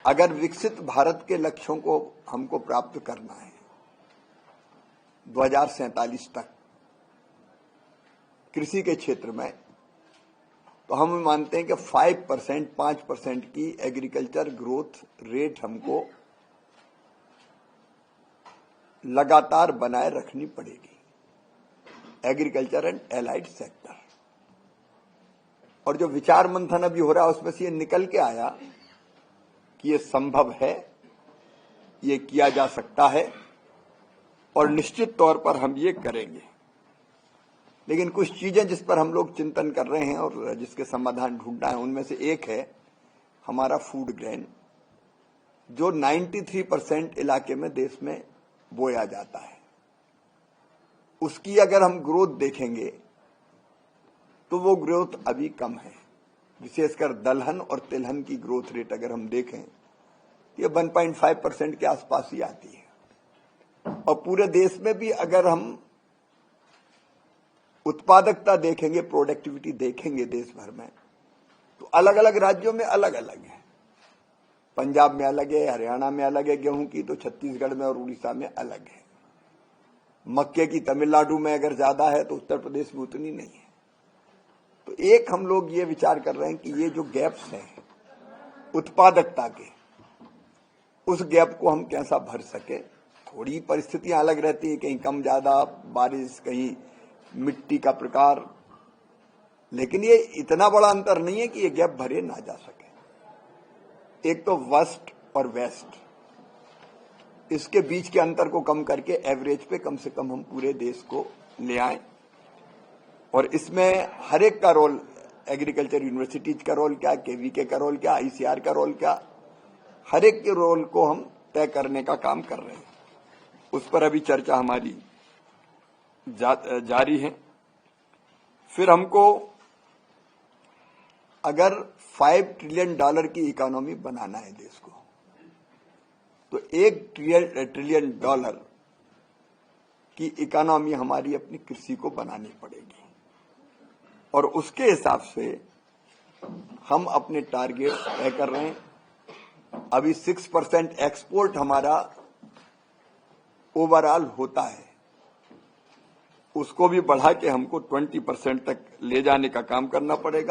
अगर विकसित भारत के लक्ष्यों को हमको प्राप्त करना है 2047 तक कृषि के क्षेत्र में, तो हम मानते हैं कि 5% की एग्रीकल्चर ग्रोथ रेट हमको लगातार बनाए रखनी पड़ेगी, एग्रीकल्चर एंड एलाइड सेक्टर। और जो विचार मंथन अभी हो रहा है उसमें से ये निकल के आया कि ये संभव है, ये किया जा सकता है और निश्चित तौर पर हम ये करेंगे। लेकिन कुछ चीजें जिस पर हम लोग चिंतन कर रहे हैं और जिसके समाधान ढूंढना है, उनमें से एक है हमारा फूड ग्रेन, जो 93% इलाके में देश में बोया जाता है। उसकी अगर हम ग्रोथ देखेंगे तो वो ग्रोथ अभी कम है, विशेषकर दलहन और तिलहन की ग्रोथ रेट अगर हम देखें तो ये 1.5% के आसपास ही आती है। और पूरे देश में भी अगर हम उत्पादकता देखेंगे, प्रोडक्टिविटी देखेंगे देश भर में, तो अलग अलग राज्यों में अलग अलग है। पंजाब में अलग है, हरियाणा में अलग है गेहूं की, तो छत्तीसगढ़ में और उड़ीसा में अलग है। मक्के की तमिलनाडु में अगर ज्यादा है तो उत्तर प्रदेश में उतनी नहीं है। तो एक हम लोग ये विचार कर रहे हैं कि ये जो गैप्स हैं उत्पादकता के, उस गैप को हम कैसा भर सके। थोड़ी परिस्थितियां अलग रहती है, कहीं कम ज्यादा बारिश, कहीं मिट्टी का प्रकार, लेकिन ये इतना बड़ा अंतर नहीं है कि ये गैप भरे ना जा सके। एक तो वेस्ट और वेस्ट, इसके बीच के अंतर को कम करके एवरेज पे कम से कम हम पूरे देश को ले आए। और इसमें हर एक का रोल, एग्रीकल्चर यूनिवर्सिटीज का रोल क्या, केवीके का रोल क्या, आईसीआर का रोल क्या, हर एक के रोल को हम तय करने का काम कर रहे हैं। उस पर अभी चर्चा हमारी जारी है। फिर हमको अगर $5 ट्रिलियन की इकोनॉमी बनाना है देश को, तो $1 ट्रिलियन की इकोनॉमी हमारी अपनी कृषि को बनानी पड़ेगी। और उसके हिसाब से हम अपने टारगेट तय कर रहे हैं। अभी 6% एक्सपोर्ट हमारा ओवरऑल होता है, उसको भी बढ़ा के हमको 20% तक ले जाने का काम करना पड़ेगा।